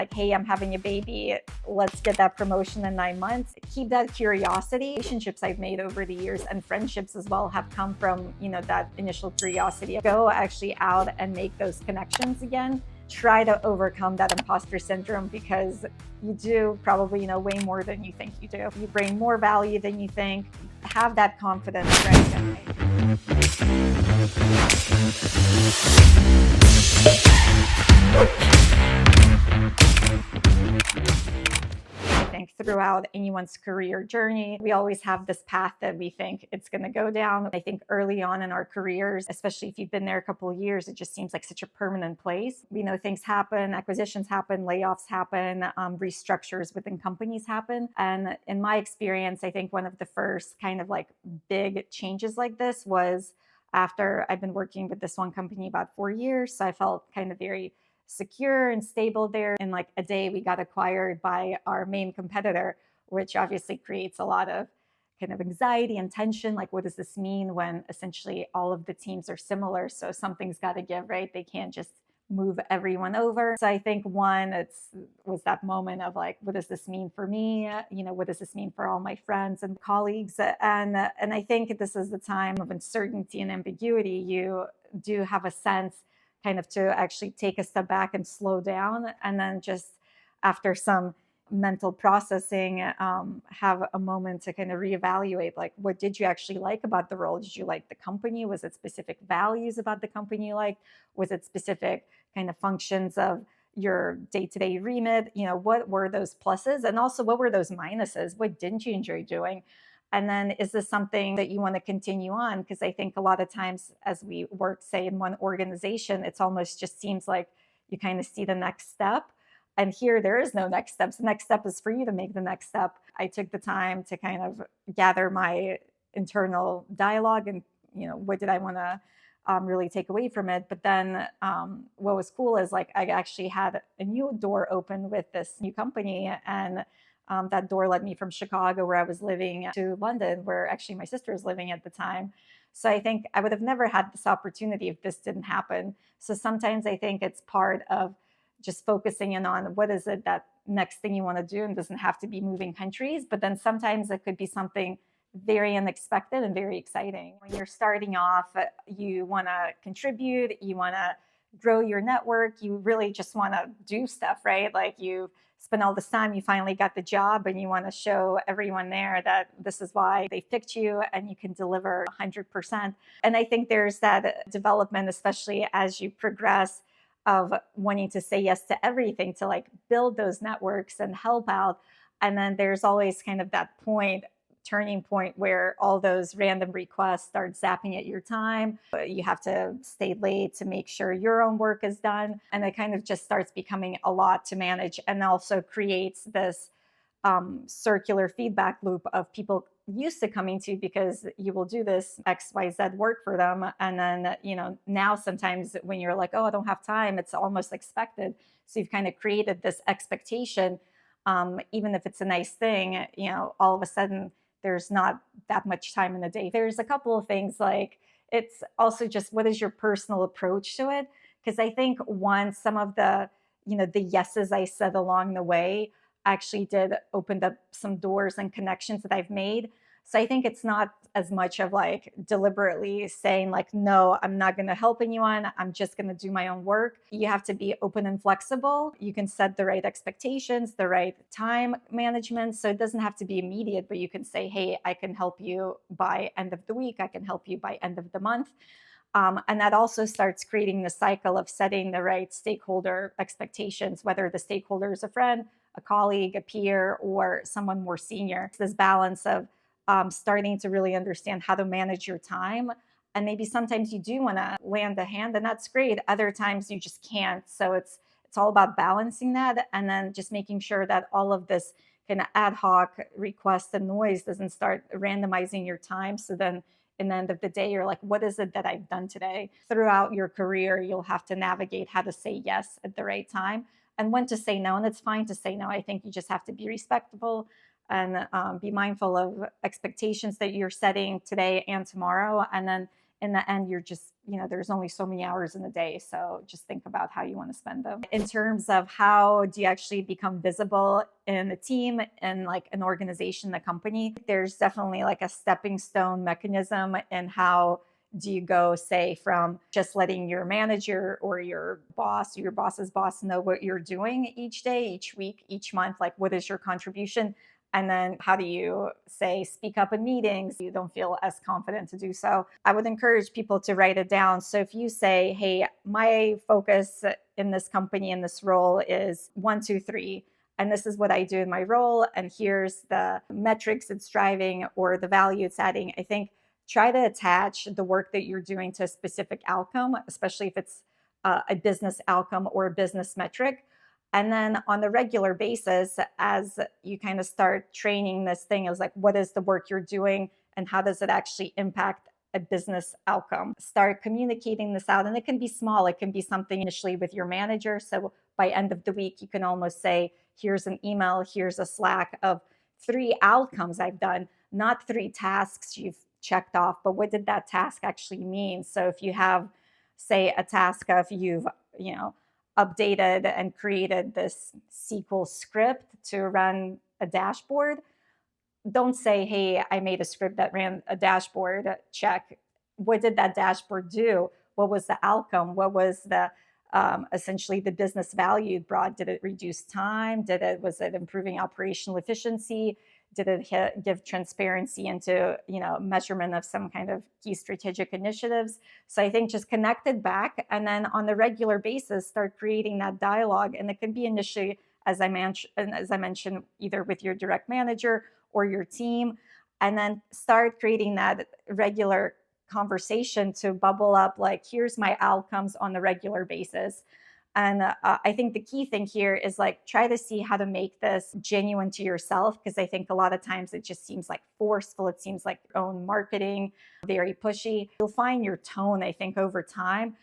Like, hey, I'm having a baby. Let's get that promotion in 9 months. Keep that curiosity. Relationships I've made over the years and friendships as well have come from, that initial curiosity. Go actually out and make those connections again. Try to overcome that imposter syndrome because you do probably know way more than you think you do. You bring more value than you think. Have that confidence, right? I think throughout anyone's career journey, we always have this path that we think it's going to go down. I think early on in our careers, especially if you've been there a couple of years, it just seems like such a permanent place. We know things happen, acquisitions happen, layoffs happen, restructures within companies happen. And in my experience, I think one of the first kind of like big changes like this was after I've been working with this one company about 4 years. So I felt kind of very secure and stable there. In like a day, we got acquired by our main competitor, which obviously creates a lot of kind of anxiety and tension. Like, what does this mean when essentially all of the teams are similar? So something's got to give, right? They can't just move everyone over. So I think one, was that moment of like, what does this mean for me? What does this mean for all my friends and colleagues? And I think this is the time of uncertainty and ambiguity. You do have a sense kind of to actually take a step back and slow down. And then just after some mental processing, have a moment to kind of reevaluate, like, what did you actually like about the role? Did you like the company? Was it specific values about the company you liked? Was it specific kind of functions of your day-to-day remit? What were those pluses? And also, what were those minuses? What didn't you enjoy doing? And then, is this something that you want to continue on? Because I think a lot of times as we work, say, in one organization, it's almost just seems like you kind of see the next step. And here, there is no next steps. The next step is for you to make the next step. I took the time to kind of gather my internal dialogue and, what did I want to really take away from it. But then what was cool is like I actually had a new door open with this new company. And that door led me from Chicago, where I was living, to London, where actually my sister was living at the time. So I think I would have never had this opportunity if this didn't happen. So sometimes I think it's part of just focusing in on what is it that next thing you want to do, and doesn't have to be moving countries. But then sometimes it could be something very unexpected and very exciting. When you're starting off, you want to contribute, you want to grow your network, you really just want to do stuff, right? Like, you spend all this time, you finally got the job, and you want to show everyone there that this is why they picked you and you can deliver 100%. And I think there's that development, especially as you progress, of wanting to say yes to everything, to like build those networks and help out. And then there's always kind of that turning point where all those random requests start zapping at your time. You have to stay late to make sure your own work is done. And it kind of just starts becoming a lot to manage, and also creates this circular feedback loop of people used to coming to, because you will do this XYZ work for them. And then, now sometimes when you're like, oh, I don't have time, it's almost expected. So you've kind of created this expectation, even if it's a nice thing, all of a sudden there's not that much time in the day. There's a couple of things, like, it's also just, what is your personal approach to it? Because I think some of the, the yeses I said along the way actually did open up some doors and connections that I've made. So I think it's not as much of like deliberately saying like, no, I'm not going to help anyone, I'm just going to do my own work. You have to be open and flexible. You can set the right expectations, the right time management. So it doesn't have to be immediate, but you can say, hey, I can help you by end of the week. I can help you by end of the month. And that also starts creating the cycle of setting the right stakeholder expectations, whether the stakeholder is a friend, a colleague, a peer, or someone more senior. It's this balance of starting to really understand how to manage your time. And maybe sometimes you do want to land a hand, and that's great. Other times you just can't. So it's all about balancing that, and then just making sure that all of this kind of ad hoc requests and noise doesn't start randomizing your time. So then in the end of the day, you're like, what is it that I've done today? Throughout your career, you'll have to navigate how to say yes at the right time and when to say no. And it's fine to say no. I think you just have to be respectful and be mindful of expectations that you're setting today and tomorrow. And then in the end, you're just there's only so many hours in the day. So just think about how you want to spend them. In terms of how do you actually become visible in a team and like an organization, the company, there's definitely like a stepping stone mechanism in how do you go, say, from just letting your manager or your boss or your boss's boss know what you're doing each day, each week, each month, like what is your contribution? And then how do you say speak up in meetings? You don't feel as confident to do so. I would encourage people to write it down. So if you say, hey, my focus in this company, in this role is 1, 2, 3, and this is what I do in my role, and here's the metrics it's driving or the value it's adding, I think try to attach the work that you're doing to a specific outcome, especially if it's a business outcome or a business metric. And then on the regular basis, as you kind of start training this thing, is like, what is the work you're doing and how does it actually impact a business outcome? Start communicating this out. And it can be small. It can be something initially with your manager. So by end of the week, you can almost say, here's an email, here's a Slack of 3 outcomes I've done, not 3 tasks you've checked off, but what did that task actually mean? So if you have, say, a task of you've, updated and created this SQL script to run a dashboard, don't say, hey, I made a script that ran a dashboard, check. What did that dashboard do? What was the outcome? What was the essentially the business value it brought? Did it reduce time? Was it improving operational efficiency? Did it give transparency into measurement of some kind of key strategic initiatives? So I think just connect it back, and then on the regular basis start creating that dialogue. And it can be initially, as I mentioned, either with your direct manager or your team, and then start creating that regular conversation to bubble up like, here's my outcomes on the regular basis. And I think the key thing here is like, try to see how to make this genuine to yourself, because I think a lot of times it just seems like forceful. It seems like your own marketing, very pushy. You'll find your tone, I think, over time.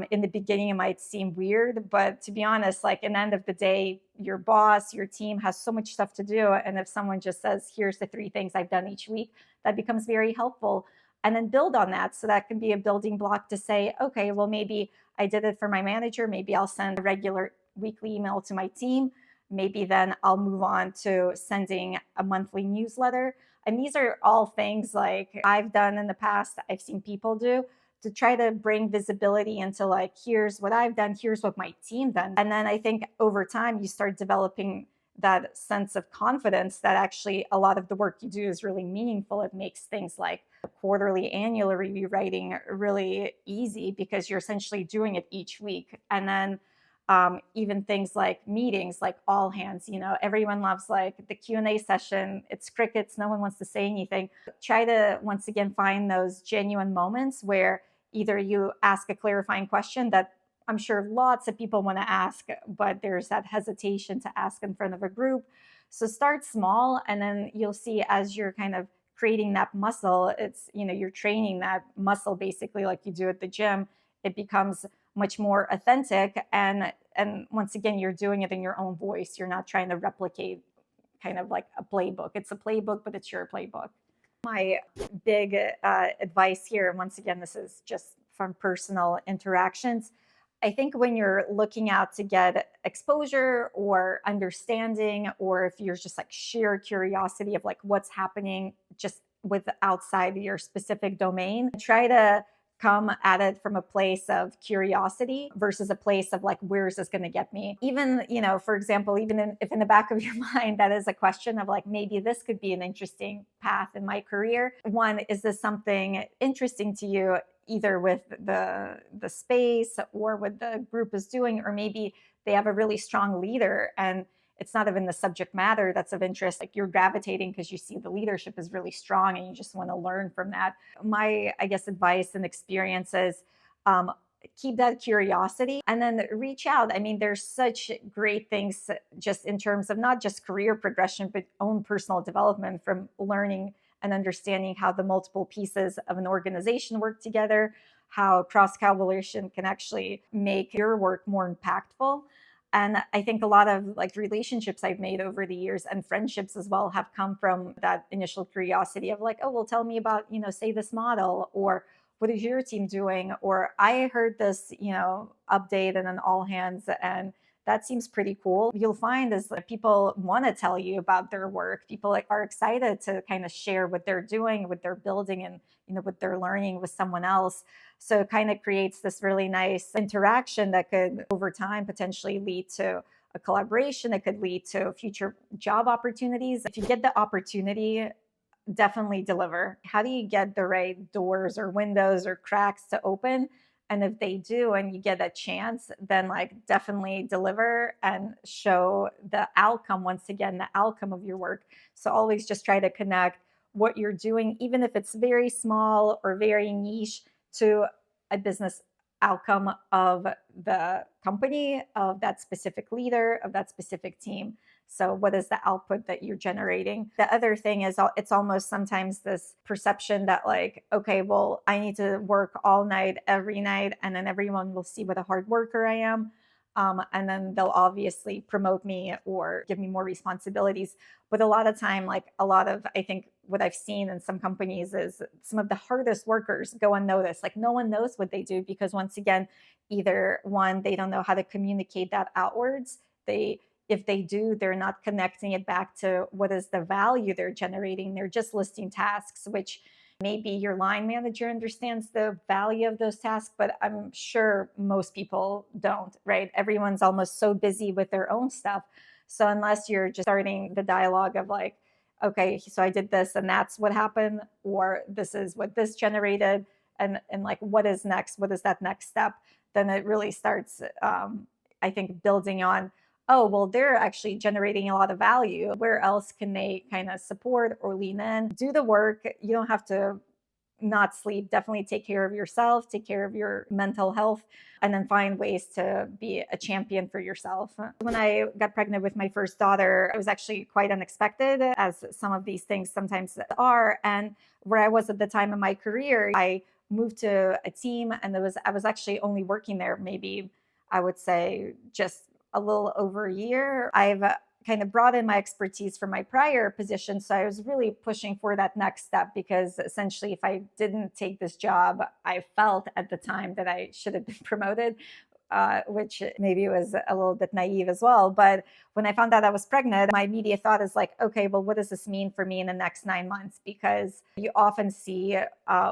In the beginning, it might seem weird, but to be honest, like in the end of the day, your boss, your team has so much stuff to do. And if someone just says, here's the 3 things I've done each week, that becomes very helpful. And then build on that. So that can be a building block to say, okay, well, maybe I did it for my manager. Maybe I'll send a regular weekly email to my team. Maybe then I'll move on to sending a monthly newsletter. And these are all things like I've done in the past, I've seen people do, to try to bring visibility into like, here's what I've done, here's what my team done. And then I think over time you start developing that sense of confidence that actually a lot of the work you do is really meaningful. It makes things like quarterly, annual review writing really easy because you're essentially doing it each week. And then even things like meetings, like all hands, everyone loves like the Q&A session. It's crickets. No one wants to say anything. Try to, once again, find those genuine moments where either you ask a clarifying question that I'm sure lots of people want to ask, but there's that hesitation to ask in front of a group. So start small, and then you'll see as you're kind of creating that muscle, it's, you're training that muscle basically like you do at the gym. It becomes much more authentic. And once again, you're doing it in your own voice. You're not trying to replicate kind of like a playbook. It's a playbook, but it's your playbook. My big advice here, and once again, this is just from personal interactions, I think when you're looking out to get exposure or understanding, or if you're just like sheer curiosity of like what's happening just with outside your specific domain, try to come at it from a place of curiosity versus a place of like, where is this going to get me? Even, for example, if in the back of your mind, that is a question of like, maybe this could be an interesting path in my career. One, is this something interesting to you, either with the space or what the group is doing, or maybe they have a really strong leader and it's not even the subject matter that's of interest. Like you're gravitating because you see the leadership is really strong and you just want to learn from that. My, I guess, advice and experience is keep that curiosity and then reach out. I mean, there's such great things just in terms of not just career progression, but own personal development from learning and understanding how the multiple pieces of an organization work together, how cross-collaboration can actually make your work more impactful. And I think a lot of like relationships I've made over the years and friendships as well have come from that initial curiosity of like, oh, well, tell me about, say this model, or what is your team doing? Or I heard this, update and an all hands, and that seems pretty cool. You'll find is that people want to tell you about their work. People are excited to kind of share what they're doing, what they're building, and what they're learning with someone else. So it kind of creates this really nice interaction that could over time potentially lead to a collaboration. It could lead to future job opportunities. If you get the opportunity, definitely deliver. How do you get the right doors or windows or cracks to open? And if they do and you get a chance, then like definitely deliver and show the outcome, once again, the outcome of your work. So always just try to connect what you're doing, even if it's very small or very niche, to a business outcome of the company, of that specific leader, of that specific team. So, what is the output that you're generating? The other thing is, it's almost sometimes this perception that, like, okay, well, I need to work all night, every night, and then everyone will see what a hard worker I am. And then they'll obviously promote me or give me more responsibilities. But a lot of time, like a lot of, I think what I've seen in some companies is some of the hardest workers go unnoticed. Like no one knows what they do because once again, either one, they don't know how to communicate that outwards. If they do, they're not connecting it back to what is the value they're generating. They're just listing tasks, which maybe your line manager understands the value of those tasks, but I'm sure most people don't, right? Everyone's almost so busy with their own stuff. So unless you're just starting the dialogue of like, okay, so I did this and that's what happened, or this is what this generated, and like what is next? What is that next step? Then it really starts, I think, building on, oh, well, they're actually generating a lot of value. Where else can they kind of support or lean in? Do the work. You don't have to not sleep. Definitely take care of yourself, take care of your mental health, and then find ways to be a champion for yourself. When I got pregnant with my first daughter, it was actually quite unexpected, as some of these things sometimes are. And where I was at the time in my career, I moved to a team, and I was actually only working there maybe, I would say, just a little over a year. I've kind of brought in my expertise from my prior position. So I was really pushing for that next step because essentially, if I didn't take this job, I felt at the time that I should have been promoted, which maybe was a little bit naive as well. But when I found out I was pregnant, my immediate thought is like, okay, well, what does this mean for me in the next 9 months? Because you often see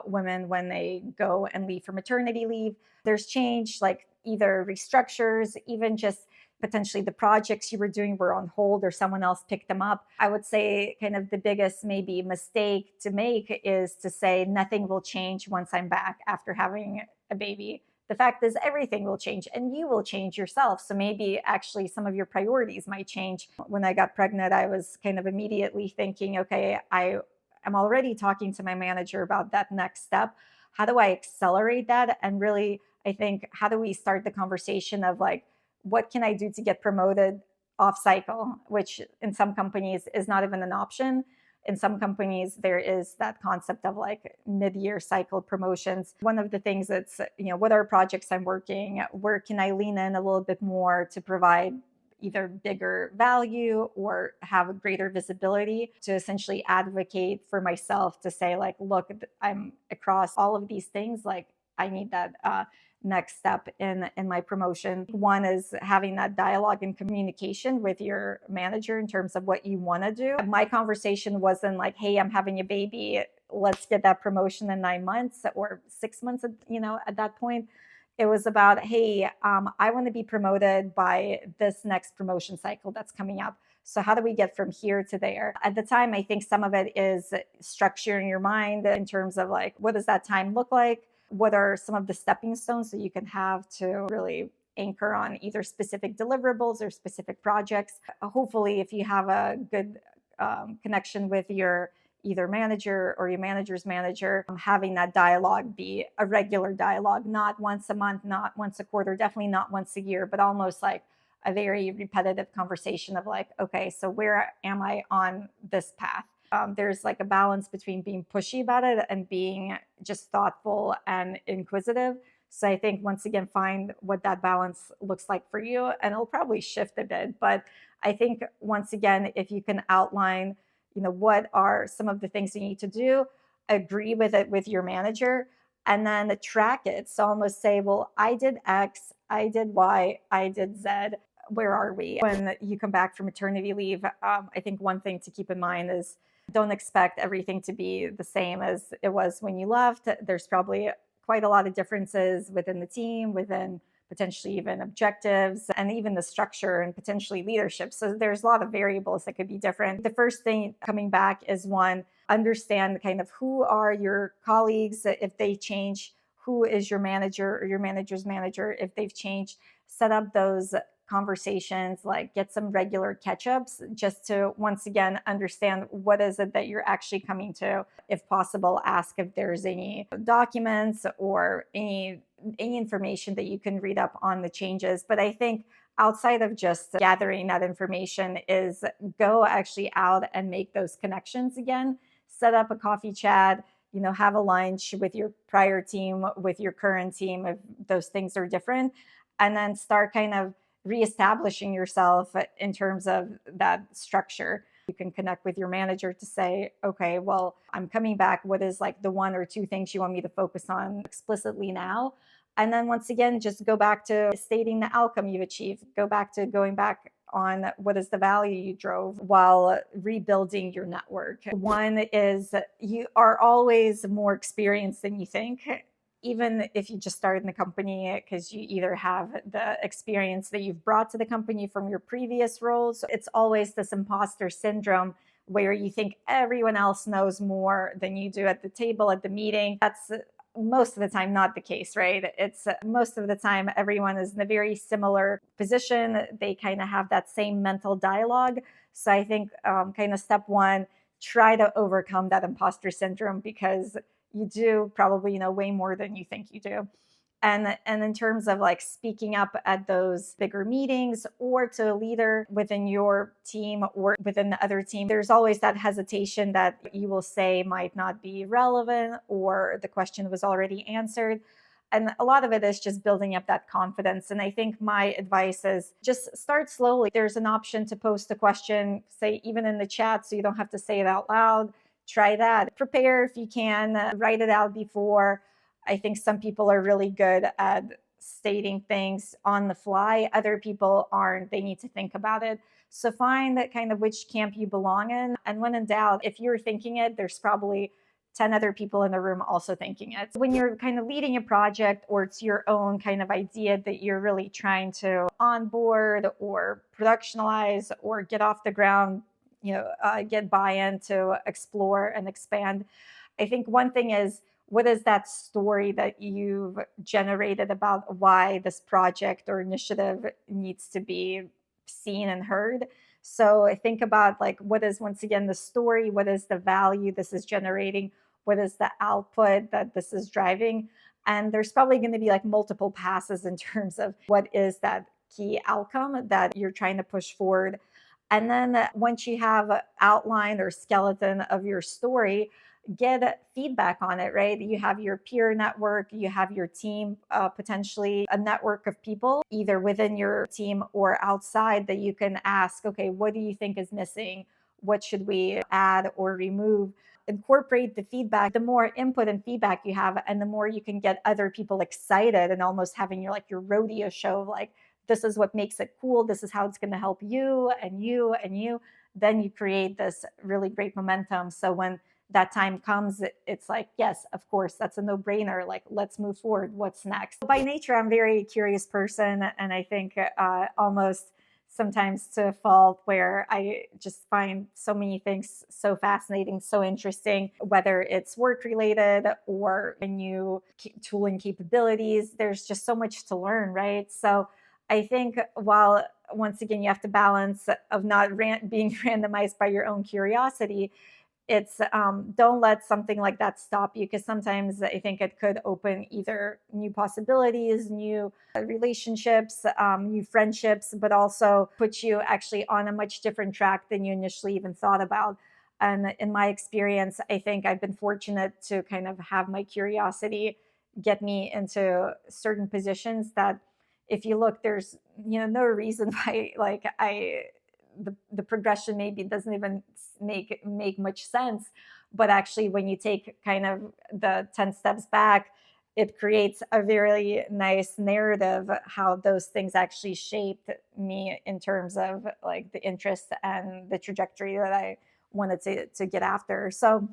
women when they go and leave for maternity leave, there's change, like either restructures, even just potentially the projects you were doing were on hold or someone else picked them up. I would say kind of the biggest maybe mistake to make is to say nothing will change once I'm back after having a baby. The fact is everything will change and you will change yourself. So maybe actually some of your priorities might change. When I got pregnant, I was kind of immediately thinking, okay, I am already talking to my manager about that next step. How do I accelerate that? And really, I think, how do we start the conversation of like, what can I do to get promoted off cycle, which in some companies is not even an option. In some companies, there is that concept of like mid-year cycle promotions. One of the things that's, what are projects I'm working? Where can I lean in a little bit more to provide either bigger value or have a greater visibility to essentially advocate for myself to say like, look, I'm across all of these things. Like I need that next step in my promotion. One is having that dialogue and communication with your manager in terms of what you want to do. My conversation wasn't like, hey, I'm having a baby, let's get that promotion in 9 months or 6 months, at that point. It was about, hey, I want to be promoted by this next promotion cycle that's coming up. So how do we get from here to there? At the time, I think some of it is structuring your mind in terms of like, what does that time look like? What are some of the stepping stones that you can have to really anchor on either specific deliverables or specific projects? Hopefully, if you have a good connection with your either manager or your manager's manager, having that dialogue be a regular dialogue, not once a month, not once a quarter, definitely not once a year, but almost like a very repetitive conversation of like, okay, so where am I on this path? There's like a balance between being pushy about it and being just thoughtful and inquisitive. So I think once again, find what that balance looks like for you, and it'll probably shift a bit. But I think once again, if you can outline, what are some of the things you need to do, agree with it with your manager, and then track it. So almost say, well, I did X, I did Y, I did Z. Where are we? When you come back from maternity leave, I think one thing to keep in mind is don't expect everything to be the same as it was when you left. There's probably quite a lot of differences within the team, within potentially even objectives, and even the structure and potentially leadership. So there's a lot of variables that could be different. The first thing coming back is one, understand kind of who are your colleagues if they change, who is your manager or your manager's manager if they've changed. Set up those conversations, like get some regular catch-ups just to once again understand what is it that you're actually coming to. If possible, ask if there's any documents or any information that you can read up on the changes. But I think outside of just gathering that information is go actually out and make those connections again. Set up a coffee chat, have a lunch with your prior team, with your current team if those things are different, and then start kind of reestablishing yourself in terms of that structure. You can connect with your manager to say, okay, well, I'm coming back. What is like the one or two things you want me to focus on explicitly now? And then once again, just go back to stating the outcome you've achieved. Go back to going back on what is the value you drove while rebuilding your network. One is you are always more experienced than you think, even if you just started in the company, because you either have the experience that you've brought to the company from your previous roles. It's always this imposter syndrome where you think everyone else knows more than you do at the table, at the meeting. That's most of the time not the case, right? It's most of the time everyone is in a very similar position. They kind of have that same mental dialogue. So I think kind of step one, try to overcome that imposter syndrome, because you do probably know way more than you think you do. And in terms of like speaking up at those bigger meetings or to a leader within your team or within the other team, there's always that hesitation that you will say might not be relevant or the question was already answered. And a lot of it is just building up that confidence. And I think my advice is just start slowly. There's an option to post a question, say even in the chat, so you don't have to say it out loud. Try that. Prepare if you can, write it out before. I think some people are really good at stating things on the fly. Other people aren't. They need to think about it. So find that kind of which camp you belong in. And when in doubt, if you're thinking it, there's probably 10 other people in the room also thinking it. When you're kind of leading a project or it's your own kind of idea that you're really trying to onboard or productionalize or get off the ground, get buy-in to explore and expand. I think one thing is, what is that story that you've generated about why this project or initiative needs to be seen and heard? So I think about like, what is, once again, the story? What is the value this is generating? What is the output that this is driving? And there's probably going to be like multiple passes in terms of what is that key outcome that you're trying to push forward. And then once you have an outline or skeleton of your story, get feedback on it, right? You have your peer network, you have your team, potentially a network of people, either within your team or outside, that you can ask, okay, what do you think is missing? What should we add or remove? Incorporate the feedback. The more input and feedback you have, and the more you can get other people excited and almost having your rodeo show, like, this is what makes it cool. This is how it's going to help you and you and you. Then you create this really great momentum. So when that time comes, it's like, yes, of course, that's a no-brainer. Like, let's move forward. What's next? By nature, I'm a very curious person. And I think almost sometimes to a fault, where I just find so many things so fascinating, so interesting, whether it's work related or new tooling capabilities. There's just so much to learn, right? So I think while once again, you have to balance of not being randomized by your own curiosity, it's don't let something like that stop you, because sometimes I think it could open either new possibilities, new relationships, new friendships, but also put you actually on a much different track than you initially even thought about. And in my experience, I think I've been fortunate to kind of have my curiosity get me into certain positions that, if you look, there's no reason why the progression maybe doesn't even make much sense. But actually, when you take kind of the 10 steps back, it creates a very nice narrative how those things actually shaped me in terms of like the interests and the trajectory that I wanted to get after. So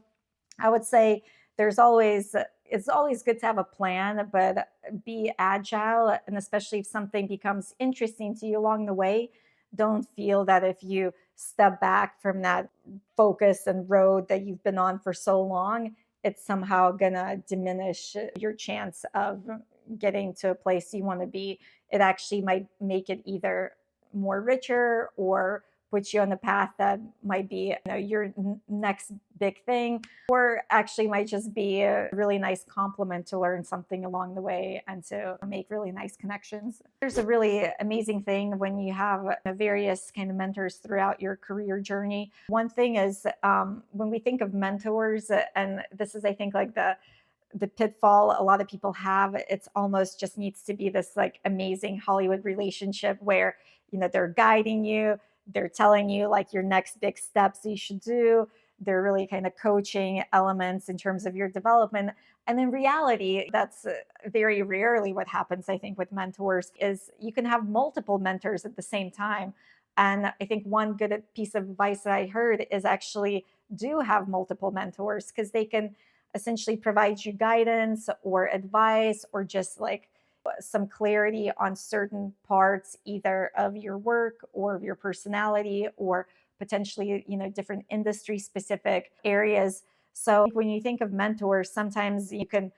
I would say there's always it's always good to have a plan, but be agile, and especially if something becomes interesting to you along the way, don't feel that if you step back from that focus and road that you've been on for so long, it's somehow gonna diminish your chance of getting to a place you want to be. It actually might make it either more richer or put you on the path that might be your next big thing, or actually might just be a really nice compliment to learn something along the way and to make really nice connections. There's a really amazing thing when you have various kind of mentors throughout your career journey. One thing is when we think of mentors, and this is, I think, like the pitfall a lot of people have, it's almost just needs to be this like amazing Hollywood relationship where they're guiding you, they're telling you like your next big steps you should do, they're really kind of coaching elements in terms of your development. And in reality, that's very rarely what happens. I think with mentors is you can have multiple mentors at the same time. And I think one good piece of advice that I heard is actually do have multiple mentors, because they can essentially provide you guidance or advice or just like some clarity on certain parts either of your work or of your personality, or potentially different industry specific areas. So when you think of mentors, sometimes you can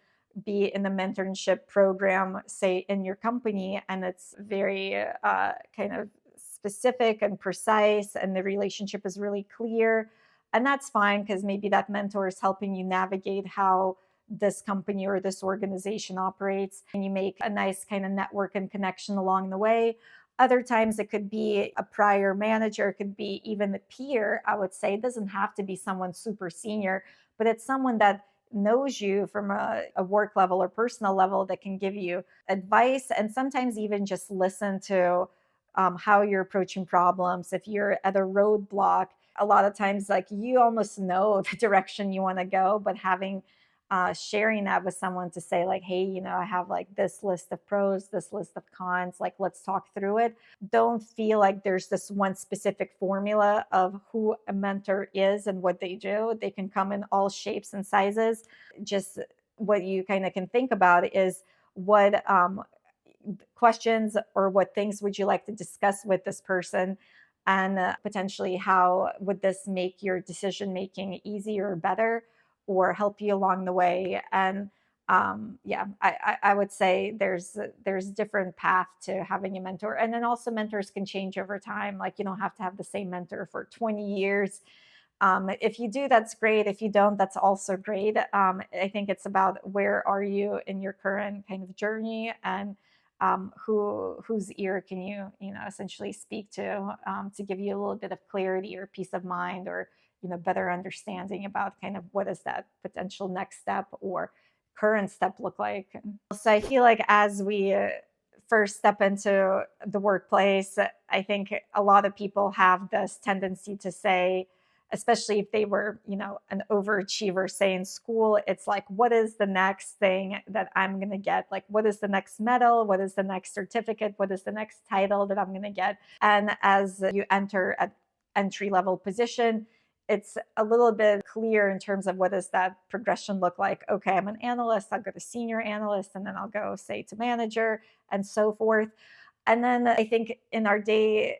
be in the mentorship program, say in your company, and it's very kind of specific and precise, and the relationship is really clear. And that's fine, because maybe that mentor is helping you navigate how this company or this organization operates, and you make a nice kind of network and connection along the way. Other times it could be a prior manager, it could be even a peer. I would say it doesn't have to be someone super senior, but it's someone that knows you from a work level or personal level, that can give you advice and sometimes even just listen to how you're approaching problems. If you're at a roadblock, a lot of times like you almost know the direction you want to go, but having sharing that with someone to say like, hey, I have like this list of pros, this list of cons, like let's talk through it. Don't feel like there's this one specific formula of who a mentor is and what they do. They can come in all shapes and sizes. Just what you kind of can think about is what questions or what things would you like to discuss with this person, and potentially how would this make your decision making easier or better, or help you along the way. And yeah, I would say there's different path to having a mentor. And then also mentors can change over time. Like you don't have to have the same mentor for 20 years. If you do, that's great. If you don't, that's also great. I think it's about where are you in your current kind of journey, and whose ear can you essentially speak to give you a little bit of clarity or peace of mind, or better understanding about kind of what is that potential next step or current step look like. So I feel like as we first step into the workplace, I think a lot of people have this tendency to say, especially if they were, an overachiever, say in school, it's like, what is the next thing that I'm going to get? Like, what is the next medal? What is the next certificate? What is the next title that I'm going to get? And as you enter an entry level position, it's a little bit clear in terms of what does that progression look like. Okay, I'm an analyst, I'll go to senior analyst, and then I'll go, say, to manager, and so forth. And then I think in our day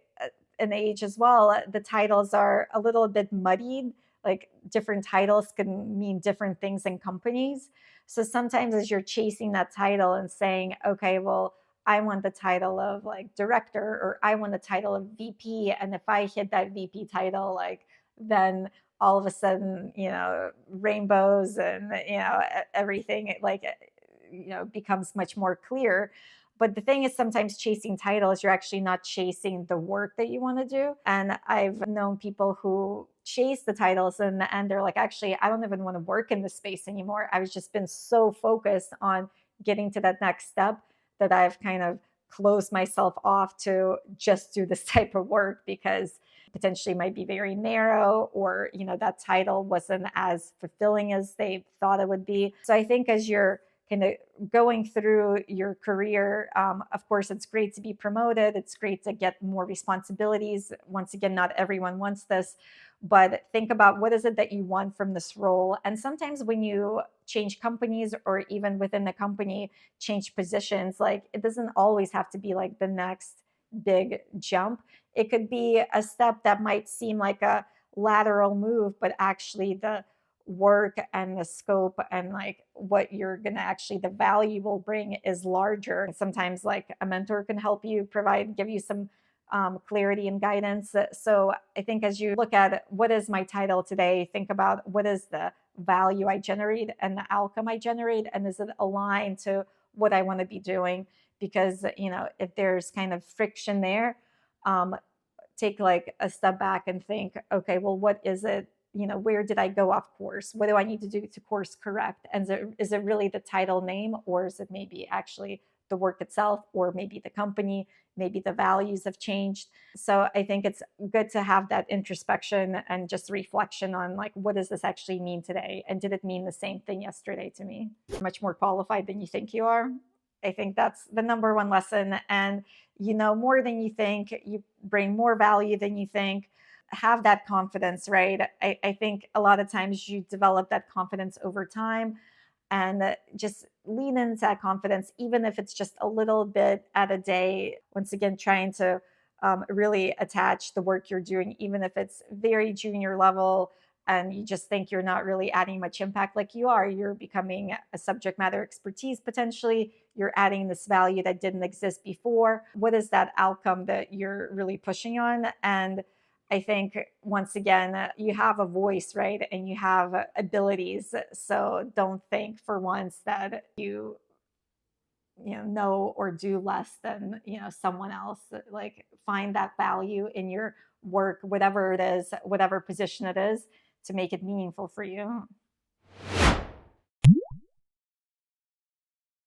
and age as well, the titles are a little bit muddied. Like different titles can mean different things in companies. So sometimes as you're chasing that title and saying, okay, well, I want the title of like director, or I want the title of VP. And if I hit that VP title, like then all of a sudden, rainbows and, everything like, becomes much more clear. But the thing is, sometimes chasing titles, you're actually not chasing the work that you want to do. And I've known people who chase the titles, and in the end, they're like, actually, I don't even want to work in this space anymore. I've just been so focused on getting to that next step that I've kind of closed myself off to just do this type of work, because potentially might be very narrow, or that title wasn't as fulfilling as they thought it would be. So I think as you're kind of going through your career, of course, it's great to be promoted. It's great to get more responsibilities. Once again, not everyone wants this, but think about what is it that you want from this role. And sometimes when you change companies or even within the company, change positions, like it doesn't always have to be like the next big jump. It could be a step that might seem like a lateral move, but actually the work and the scope and like what you're going to actually the value will bring is larger. Sometimes like a mentor can help you provide give you some clarity and guidance. So I think as you look at what is my title today, think about what is the value I generate and the outcome I generate, and is it aligned to what I want to be doing? Because if there's kind of friction there, um, take like a step back and think, okay, well, what is it? Where did I go off course? What do I need to do to course correct? And is it really the title name, or is it maybe actually the work itself, or maybe the company, maybe the values have changed? So I think it's good to have that introspection and just reflection on like, what does this actually mean today? And did it mean the same thing yesterday to me? You're much more qualified than you think you are. I think that's the number one lesson. And you know more than you think, you bring more value than you think. Have that confidence, right? I think a lot of times you develop that confidence over time, and just lean into that confidence, even if it's just a little bit at a day. Once again, trying to really attach the work you're doing, even if it's very junior level and you just think you're not really adding much impact, like you are. You're becoming a subject matter expertise potentially. You're adding this value that didn't exist before. What is that outcome that you're really pushing on? And I think once again, you have a voice, right? And you have abilities. So don't think for once that you know or do less than someone else. Like find that value in your work, whatever it is, whatever position it is, to make it meaningful for you.